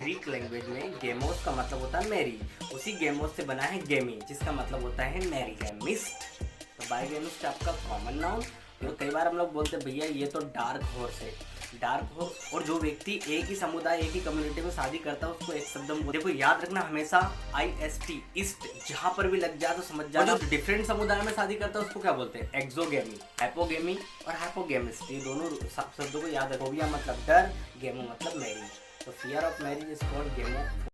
Greek language में गेमोस का मतलब होता है मैरिज। उसी गेमोस से बना है गेमी, जिसका मतलब होता है मैरीगेमिस्ट। तो बाइगेमिस्ट आपका कॉमन नाउन। तो कई बार हम लोग बोलते हैं भैया ये तो डार्क हॉर्स है। डार्क हॉर्स और जो व्यक्ति एक ही समुदाय एक ही कम्युनिटी में शादी करता है उसको एक शब्द में देखो याद रखना हमेशा IST ईस्ट जहां पर भी लग जाए तो समझ जाओ। जो डिफरेंट समुदाय में शादी करता है उसको क्या बोलते हैं? एक्सोगेमी, एपोगेमी और हाइपोगेमिस्ट। ये दोनों शब्दों को याद रखो। फोबिया मतलब डर, गेमो मतलब मैरिज। तो fear of marriage is called गेमो।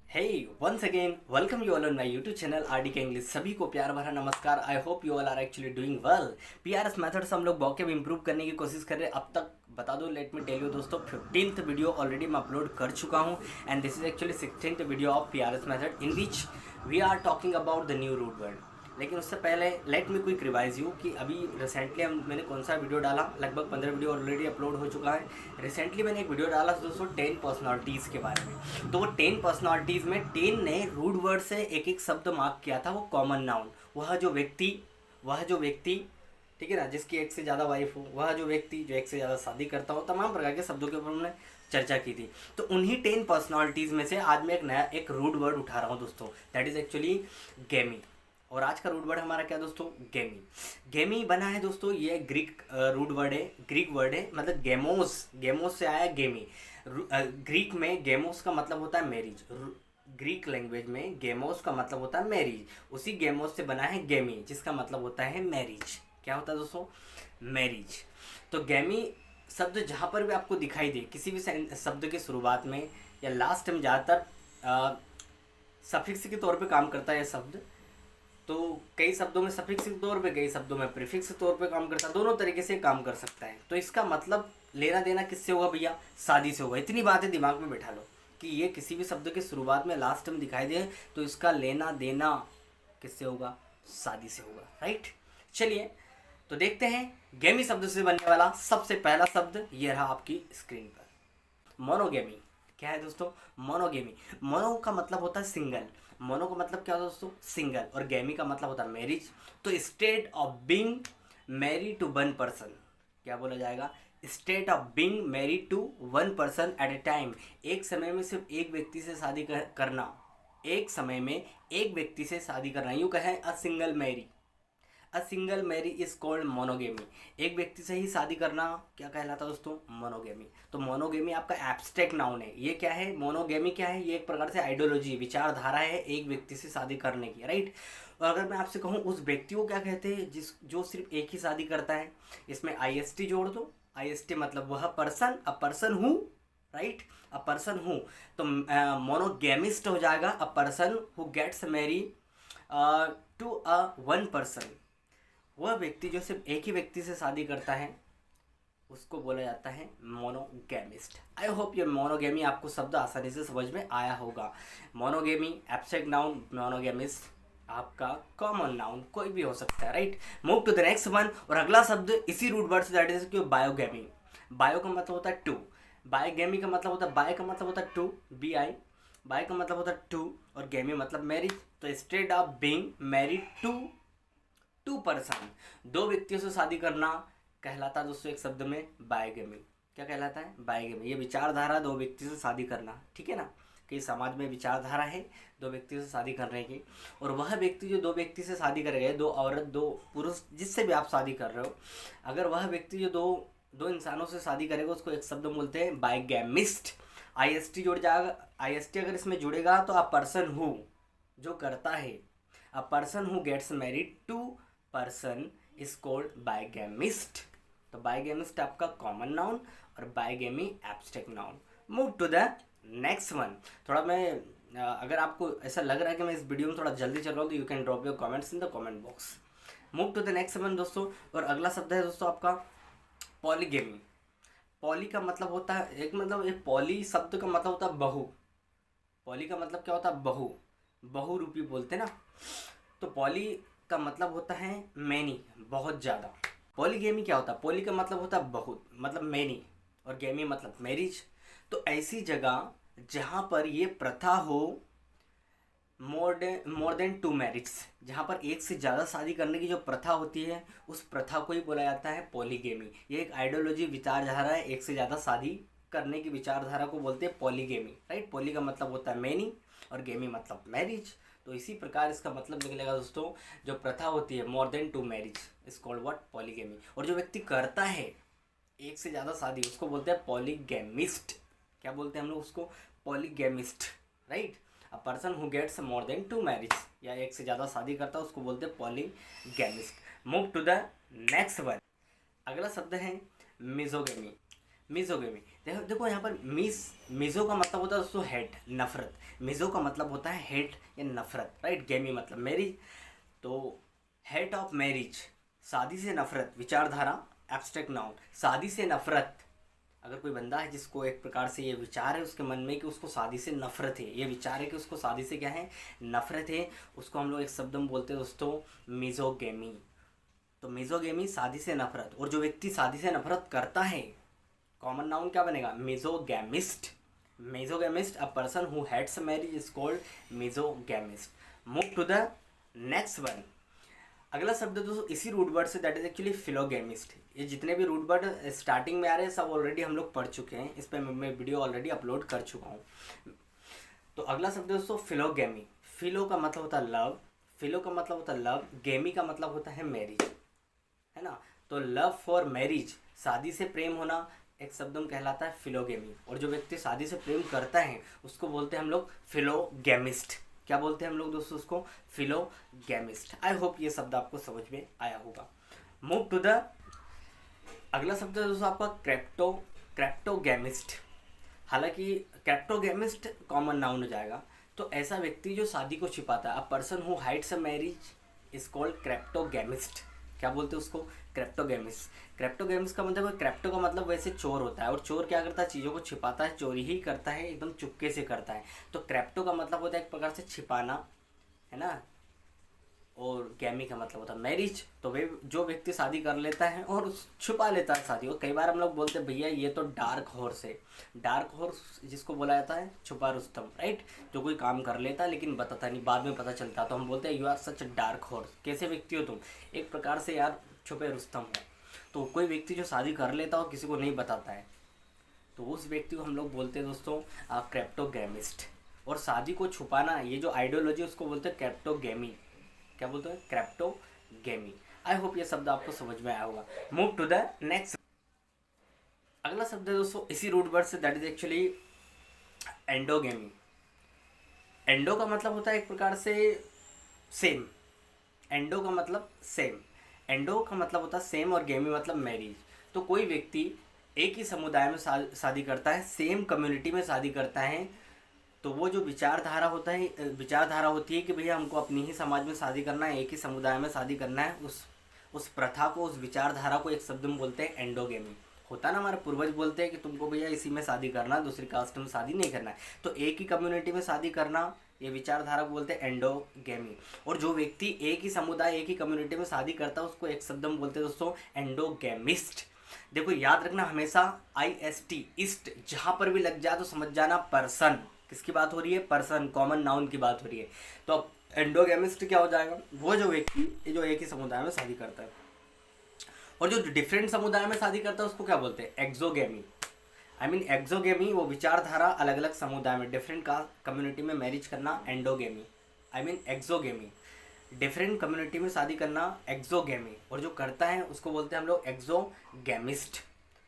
Hey, once again, welcome you all on my YouTube channel RDK English। सभी को प्यार भरा नमस्कार। I hope you all are actually doing well. PRS method से हम लोग वोकैब इंप्रूव करने की कोशिश कर रहे हैं। अब तक बता दो, लेट मी टेल यू दोस्तों, 15th वीडियो ऑलरेडी मैं अपलोड कर चुका हूँ and this is actually 16th video of PRS method in which we are talking about the new root word. लेकिन उससे पहले let me quick revise you कि अभी रिसेंटली मैंने कौन सा वीडियो डाला। लगभग 15 वीडियो ऑलरेडी अपलोड हो चुका है। रिसेंटली मैंने एक वीडियो डाला दोस्तों 10 पर्सनालिटीज़ के बारे में। तो वो 10 पर्सनालिटीज़ में 10 ने रूट वर्ड से एक एक शब्द मार्क किया था। वो कॉमन नाउन, वह जो व्यक्ति ठीक है ना, जिसकी एक से ज़्यादा वाइफ हो, वह जो व्यक्ति जो एक से ज़्यादा शादी करता हो, तमाम प्रकार के शब्दों के ऊपर हमने चर्चा की थी। तो उन्हीं 10 पर्सनालिटीज़ में से आज मैं एक रूट वर्ड उठा रहा हूँ दोस्तों, दैट इज़ एक्चुअली गेमी। और आज का रूट वर्ड हमारा क्या दोस्तों? गेमी। गेमी बना है दोस्तों, ये ग्रीक रूट वर्ड है, ग्रीक वर्ड है, मतलब गेमोस से आया गेमी। ग्रीक में गेमोस का मतलब होता है मैरिज। ग्रीक लैंग्वेज में गेमोस का मतलब होता है मैरिज। उसी गेमोस से बना है गेमी, जिसका मतलब होता है मैरिज। क्या होता है दोस्तों? मैरिज। तो गेमी शब्द जहाँ पर भी आपको दिखाई दे, किसी भी शब्द के शुरुआत में या लास्ट में, ज़्यादातर सफिक्स के तौर पे काम करता है यह शब्द। तो कई शब्दों में सफिक्स के तौर पे, कई शब्दों में प्रीफिक्स के तौर पे काम करता है। दोनों तरीके से काम कर सकता है। तो इसका मतलब लेना देना किससे होगा भैया? शादी से होगा। इतनी बातें दिमाग में बैठा लो कि ये किसी भी शब्द के शुरुआत में लास्ट में दिखाई दे तो इसका लेना देना किससे होगा? शादी से होगा, राइट। चलिए तो देखते हैं गेमी शब्द से बनने वाला सबसे पहला शब्द ये रहा आपकी स्क्रीन पर, मोनोगेमी। क्या है दोस्तों? मोनोगेमी। मोनो का मतलब होता है सिंगल। मोनो का मतलब क्या होता है दोस्तों? सिंगल। और गेमी का मतलब होता है मैरिज। तो state of being married to one person, क्या बोला जाएगा? State of being married to one person at a time. एक समय में सिर्फ एक व्यक्ति से शादी करना। एक समय में एक व्यक्ति से शादी करना, यूँ कहें a single marry is called monogamy. एक व्यक्ति से ही शादी करना क्या कहलाता है दोस्तों? मोनोगेमी। तो मोनोगेमी आपका एब्स्ट्रैक्ट नाउन है। ये क्या है? मोनोगेमी क्या है? ये एक प्रकार से आइडियोलॉजी, विचारधारा है एक व्यक्ति से शादी करने की, राइट। और अगर मैं आपसे कहूँ उस व्यक्ति को क्या कहते हैं जो सिर्फ एक ही शादी करता है, इसमें IST जोड़ दो। IST मतलब वह पर्सन, अ पर्सन हूँ, राइट, अ पर्सन हूँ। तो मोनोगेमिस्ट हो जाएगा a person who gets marry to a one person. वह व्यक्ति जो सिर्फ एक ही व्यक्ति से शादी करता है उसको बोला जाता है मोनोगेमिस्ट। आई होप ये मोनोगेमी आपको शब्द आसानी से समझ में आया होगा। मोनोगेमी एब्स्ट्रैक्ट नाउन, मोनोगेमिस्ट आपका कॉमन नाउन कोई भी हो सकता है, right. Move to the next one. और अगला शब्द इसी रूट वर्ड से, दैट इज बायोगेमी। बायो का मतलब होता है टू, बायोगेमी का मतलब होता है, बाय का मतलब होता है टू, BI। बाय का मतलब होता है टू और गेमी मतलब मैरिज। तो state of being married to person, दो व्यक्तियों से शादी करना कहलाता है दोस्तों एक शब्द में बायोगेमी। क्या कहलाता है? बायोगेमी। ये विचारधारा, दो व्यक्ति से शादी करना, ठीक है ना। कि समाज में विचारधारा है दो व्यक्तियों से शादी करने की। और वह व्यक्ति जो दो व्यक्ति से शादी करेगा, दो औरत दो पुरुष जिससे भी आप शादी कर रहे हो, अगर वह व्यक्ति जो दो इंसानों से शादी करेगा उसको एक शब्द बोलते हैं बायोगेमिस्ट। IST जुड़ जाएगा। IST अगर इसमें जुड़ेगा तो अ पर्सन हु, जो करता है, a person who gets married to person is called bigamist. तो बायोगेमिस्ट आपका कॉमन नाउन और bigamy abstract noun. Move to the next one. थोड़ा मैं अगर आपको ऐसा लग रहा है कि मैं इस वीडियो में थोड़ा जल्दी चल रहा हूँ तो you can drop your comments in the comment box. Move to the next one दोस्तों। और अगला शब्द है दोस्तों आपका पॉलीगेमी। पॉली का मतलब होता है एक पॉली शब्द का मतलब होता है बहु। पॉली का मतलब क्या होता है? बहु, बहुरूपी बोलते हैं ना। तो पॉली का मतलब होता है मैनी, बहुत ज़्यादा। पॉलीगेमी क्या होता है? पॉली का मतलब होता है बहुत, मतलब मैनी, और गेमी मतलब मैरिज। तो ऐसी जगह जहाँ पर ये प्रथा हो मोर देन टू मैरिज, जहाँ पर एक से ज़्यादा शादी करने की जो प्रथा होती है उस प्रथा को ही बोला जाता है पॉलीगेमी। ये एक आइडियोलॉजी विचारधारा है, एक से ज़्यादा शादी करने की विचारधारा को बोलते हैं पॉलीगेमी, राइट। पॉली का मतलब होता है मैनी और गेमी मतलब मैरिज। तो इसी प्रकार इसका मतलब निकलेगा दोस्तों, जो प्रथा होती है more than two marriage is called what, polygamy. और जो व्यक्ति करता है एक से ज़्यादा शादी उसको बोलते हैं पॉलीगेमिस्ट। क्या बोलते हैं हम लोग उसको, polygamist, right. A person who gets more than two marriage, या एक से ज़्यादा शादी करता है उसको बोलते हैं polygamist. Move to the next one. अगला शब्द है मिजोगेमी। मिजोगेमी, देखो देखो यहाँ पर मिजो का मतलब होता है दोस्तों हेट, नफरत। मिजो का मतलब होता है हेट या नफरत, राइट। गेमी मतलब मैरिज। तो हेट ऑफ मैरिज, शादी से नफरत, विचारधारा, एब्स्ट्रैक्ट नाउन, शादी से नफरत। अगर कोई बंदा है जिसको एक प्रकार से ये विचार है उसके मन में कि उसको शादी से नफरत है, ये विचार है कि उसको शादी से क्या है, नफरत है, उसको हम लोग एक शब्द में बोलते हैं दोस्तों मिजोगेमी। तो मिजोगेमी शादी से नफरत। और जो व्यक्ति शादी से नफरत करता है, कॉमन नाउन क्या बनेगा, misogamist. Misogamist, a person who hates marriage is called misogamist. Move to the next one. अगला शब्द दोस्तों इसी रूट वर्ड से, दैट इज एक्चुअली फिलोगेमिस्ट। ये जितने भी रूट वर्ड स्टार्टिंग में आ रहे हैं सब ऑलरेडी हम लोग पढ़ चुके हैं, इस पर मैं वीडियो ऑलरेडी अपलोड कर चुका हूँ। तो अगला शब्द दोस्तों फिलोगेमी। फिलो का मतलब होता है लव, फिलो का मतलब होता है लव, गेमी का मतलब होता है मैरिज, है ना। तो लव फॉर मैरिज, शादी से प्रेम होना, एक शब्द में कहलाता है फिलोगेमी। और जो व्यक्ति शादी से प्रेम करता है उसको बोलते हैं हम लोग फिलोगेमिस्ट। क्या बोलते हैं हम लोग दोस्तों उसको, फिलोगेमिस्ट। आई होप ये शब्द आपको समझ में आया होगा। मूव टू द अगला शब्द है दोस्तों आपका क्रेप्टोगेमिस्ट। हालांकि क्रेप्टोगेमिस्ट कॉमन नाउन हो जाएगा। तो ऐसा व्यक्ति जो शादी को छिपाता है, a person who hides a marriage is called cryptogamist. क्या बोलते हैं उसको, क्रेप्टोगेमिस्ट। क्रेप्टोगेमिस्ट का मतलब, क्रेप्टो का मतलब वैसे चोर होता है, और चोर क्या करता है, चीज़ों को छिपाता है, चोरी ही करता है, एकदम चुपके से करता है। तो क्रेप्टो का मतलब होता है एक प्रकार से छिपाना, है ना। और गैमी का मतलब होता है मैरिज। तो वे जो व्यक्ति शादी कर लेता है और छुपा लेता है शादी, और कई बार हम लोग बोलते हैं भैया ये तो डार्क हॉर्स है। डार्क हॉर्स जिसको बोला जाता है छुपा रुस्तम, राइट। जो कोई काम कर लेता है लेकिन बताता नहीं, बाद में पता चलता है, तो हम बोलते हैं you are such a dark horse. कैसे व्यक्ति हो तुम, एक प्रकार से यार छुपे रुस्तम हो। तो कोई व्यक्ति जो शादी कर लेता है और किसी को नहीं बताता है, तो उस व्यक्ति को हम लोग बोलते हैं दोस्तों क्रेप्टोगेमिस्ट। और शादी को छुपाना, ये जो आइडियोलॉजी उसको बोलते हैं क्रेप्टोगेमी। क्या बोलते हैं, क्रेप्टोगेमी। आई होप ये शब्द आपको समझ में आया होगा। Move to the next. अगला शब्द है दोस्तों इसी रूट वर्ड से, that is actually endogamy. Endo का मतलब होता है एक प्रकार से सेम। एंडो का मतलब सेम, एंडो का मतलब होता है सेम, और गेमी मतलब मैरिज। तो कोई व्यक्ति एक ही समुदाय में शादी करता है, सेम कम्युनिटी में शादी करता है, तो वो जो विचारधारा होता है, विचारधारा होती है कि भैया हमको अपनी ही समाज में शादी करना है, एक ही समुदाय में शादी करना है, उस प्रथा को, उस विचारधारा को एक शब्द में बोलते हैं एंडोगेमी। होता ना, हमारे पूर्वज बोलते हैं कि तुमको भैया इसी में शादी करना, दूसरी कास्ट में शादी नहीं करना है। तो एक ही कम्युनिटी में शादी करना, ये विचारधारा को बोलते हैं एंडोगेमी। और जो व्यक्ति एक ही समुदाय, एक ही कम्युनिटी में शादी करता है उसको एक शब्द में बोलते हैं दोस्तों एंडोगेमिस्ट। देखो याद रखना हमेशा, IST ईस्ट जहाँ पर भी लग जाए तो समझ जाना पर्सन, किसकी बात हो रही है, पर्सन, कॉमन नाउन की बात हो रही है। तो अब एंडोगेमिस्ट क्या हो जाएगा, वो जो व्यक्ति जो एक ही समुदाय में शादी करता है। और जो डिफरेंट समुदाय में शादी करता है उसको क्या बोलते हैं, एक्सोगेमी। आई मीन एक्सोगेमी, वो विचारधारा अलग अलग समुदाय में, डिफरेंट का कम्युनिटी में मैरिज करना endogamy. I mean exogamy, different community में शादी करना एक्सोगेमी। और जो करता है उसको बोलते हैं हम लोग एक्सोगेमिस्ट।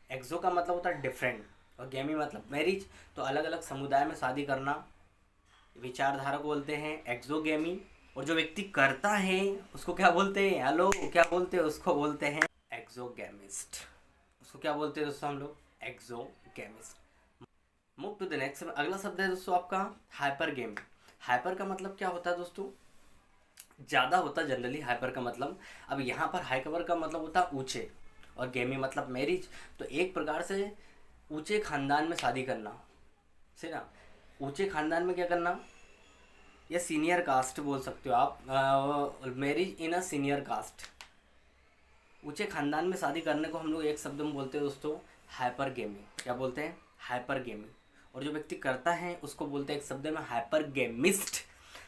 एक्सो का मतलब होता है डिफरेंट, और गेमी मतलब मैरिज। तो अलग अलग समुदाय में शादी करना, विचारधारा को बोलते हैं एक्सोगेमी। और जो व्यक्ति करता है उसको क्या बोलते हैं, हेलो क्या बोलते हैं, उसको बोलते हैं एक्सोगेमिस्ट। उसको क्या बोलते हैं दोस्तों हम लोग, exogamist. Move to the next. अगला शब्द है दोस्तों आपका हाइपर गेमी। हाइपर का मतलब क्या होता है दोस्तों, ज़्यादा होता है जनरली हाइपर का मतलब। अब यहाँ पर हाइपर का मतलब होता है ऊंचे, और गेमी मतलब मैरिज। तो एक प्रकार से ऊंचे खानदान में शादी करना, से ना, ऊंचे खानदान में क्या करना, या सीनियर कास्ट बोल सकते हो आप, marriage in a senior caste. ऊंचे खानदान में शादी करने को हम लोग एक शब्द में बोलते हैं दोस्तों हाइपर गेमी। क्या बोलते हैं, हाइपर गेमी। और जो व्यक्ति करता है उसको बोलते हैं एक शब्द में हाइपर गेमिस्ट।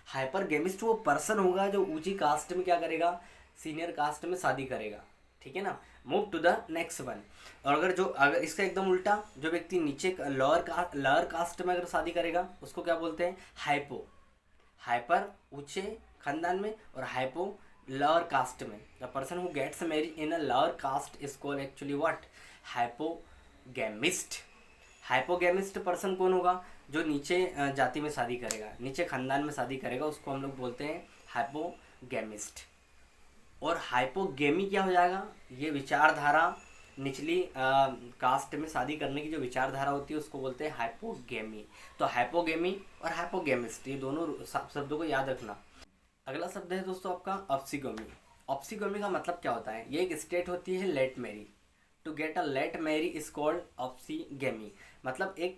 हाइपरगेमिस्ट वो पर्सन होगा जो ऊंची कास्ट में क्या करेगा, सीनियर कास्ट में शादी करेगा, ठीक है ना। Move to the next one. और अगर इसका एकदम उल्टा, जो व्यक्ति नीचे लोअर कास्ट में अगर शादी करेगा उसको क्या बोलते हैं, हाइपो। हाइपर ऊंचे खानदान में और हाइपो लोअर कास्ट में। The person who gets married in a lower caste is called actually what, hypogamist. Hypogamist person कौन होगा, जो नीचे जाति में शादी करेगा, नीचे खानदान में शादी करेगा, उसको हम लोग बोलते हैं हाइपोगेमिस्ट। और हाइपोगेमी क्या हो जाएगा, ये विचारधारा, निचली कास्ट में शादी करने की जो विचारधारा होती है उसको बोलते हैं हाइपोगेमी। तो हाइपोगेमी और हाइपोगेमिस्ट ये दोनों शब्दों को याद रखना। अगला शब्द है दोस्तों आपका ऑप्सिगोमी। ऑप्सिगोमी का मतलब क्या होता है, ये एक स्टेट होती है late marry. To get a late marry is called opsigamy. मतलब एक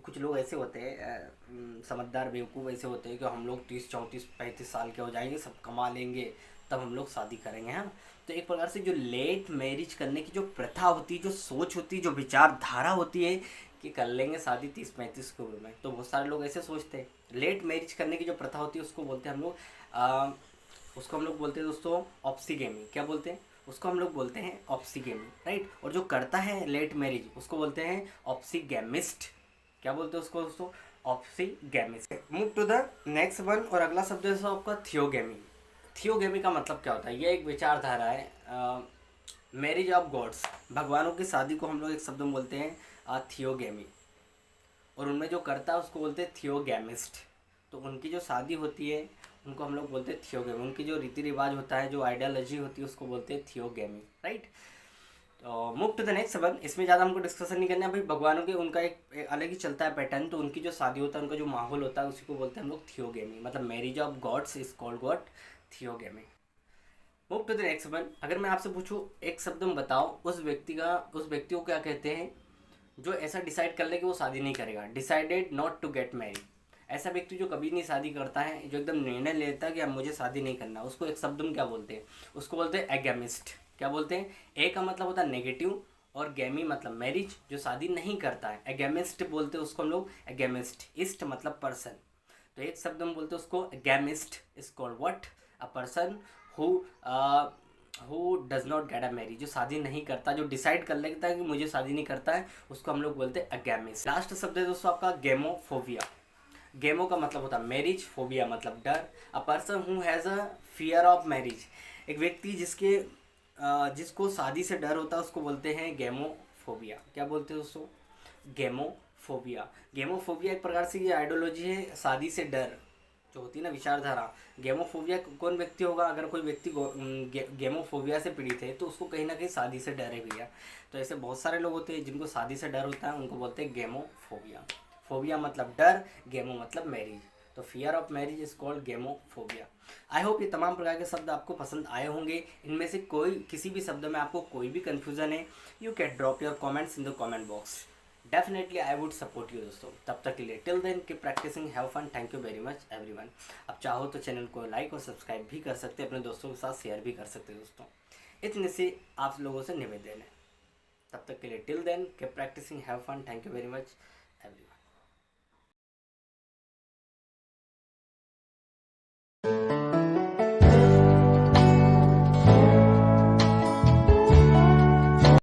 कुछ लोग ऐसे होते हैं, समझदार बेवकूफ़ ऐसे होते हैं कि हम लोग 30 34 35 साल के हो जाएंगे, सब कमा लेंगे, तब हम लोग शादी करेंगे, है ना। तो एक प्रकार से जो लेट मैरिज करने की जो प्रथा होती है, जो सोच होती है, जो विचारधारा होती है कि कर लेंगे शादी 30 35 की उम्र में, तो बहुत सारे लोग ऐसे सोचते हैं। लेट मैरिज करने की जो प्रथा होती है उसको बोलते हैं हम लोग उसको हम लोग बोलते हैं दोस्तों ऑप्सिगेमी। क्या बोलते हैं, उसको हम लोग बोलते हैं ऑप्सिगेमी, राइट। और जो करता है लेट मैरिज उसको बोलते हैं ऑप्सिगेमिस्ट। क्या बोलते हैं उसको दोस्तों, opsigamist. Move to the next one. और अगला शब्द है आपका थियोगेमी। थियोगेमी का मतलब क्या होता है, ये एक विचारधारा है, मैरिज ऑफ गॉड्स, भगवानों की शादी को हम लोग एक शब्द में बोलते हैं थियोगेमी। और उनमें जो करता है उसको बोलते हैं थियोगेमिस्ट। तो उनकी जो शादी होती है उनको हम लोग बोलते हैं थियोगेमी। उनकी जो रीति रिवाज होता है, जो आइडियोलॉजी होती है उसको बोलते हैं थियोगेमी, राइट। तो move to the next one. इसमें ज़्यादा हमको डिस्कशन नहीं करना है भाई, भगवानों के उनका एक अलग ही चलता है पैटर्न। तो उनकी जो शादी होता है, उनका जो माहौल होता है उसी को बोलते हैं हम लोग थियोगेमी। मतलब marriage of gods is called god theogamy. Move to the next one. अगर मैं आपसे पूछूं एक शब्द में बताओ, उस व्यक्ति को क्या कहते हैं जो ऐसा डिसाइड कर ले कि वो शादी नहीं करेगा, decided not to get married. ऐसा व्यक्ति जो कभी नहीं शादी करता है, जो एकदम निर्णय लेता है कि अब मुझे शादी नहीं करना, उसको एक शब्द में क्या बोलते हैं, उसको बोलते हैं एगेमिस्ट। क्या बोलते हैं, ए का मतलब होता है नेगेटिव और गैमी मतलब मैरिज, जो शादी नहीं करता है। एगेमिस्ट बोलते हैं उसको हम लोग, एगेमिस्ट। इस्ट मतलब पर्सन, तो एक शब्द में बोलते हैं उसको agamist is called what, a person who does not get a marriage, जो शादी नहीं करता, जो डिसाइड कर लेता है कि मुझे शादी नहीं करता है, उसको हम लोग बोलते हैं एगेमिस्ट। लास्ट शब्द है दोस्तों आपका गेमोफोबिया। गेमो का मतलब होता है मैरिज, फोबिया मतलब डर। अ person who has a fear of marriage, एक व्यक्ति जिसको शादी से डर होता है उसको बोलते हैं गेमोफोबिया। क्या बोलते हैं दोस्तों, गेमोफोबिया। गेमोफोबिया एक प्रकार से ये आइडियोलॉजी है, शादी से डर जो होती है ना, विचारधारा। गेमोफोबिया कौन व्यक्ति होगा, अगर कोई व्यक्ति गेमोफोबिया से पीड़ित है तो उसको कहीं ना कहीं शादी से डर है भैया। तो ऐसे बहुत सारे लोग होते हैं जिनको शादी से डर होता है, उनको बोलते हैं गेमोफोबिया। फोबिया मतलब डर, गेमो मतलब मैरिज, तो fear of marriage is called gamophobia. I hope ये तमाम प्रकार के शब्द आपको पसंद आए होंगे। इनमें से किसी भी शब्द में आपको कोई भी कन्फ्यूजन है, you can drop your comments in the comment box. Definitely I would support you दोस्तों। तब तक के लिए till then keep practising, have fun, thank you very much everyone. अब चाहो तो चैनल को लाइक और सब्सक्राइब भी कर सकते हैं, अपने दोस्तों के साथ शेयर भी कर सकते हैं दोस्तों। इतने से आप लोगों से निवेदन है। तब तक के लिए till then keep practising, have fun, thank you very much everyone.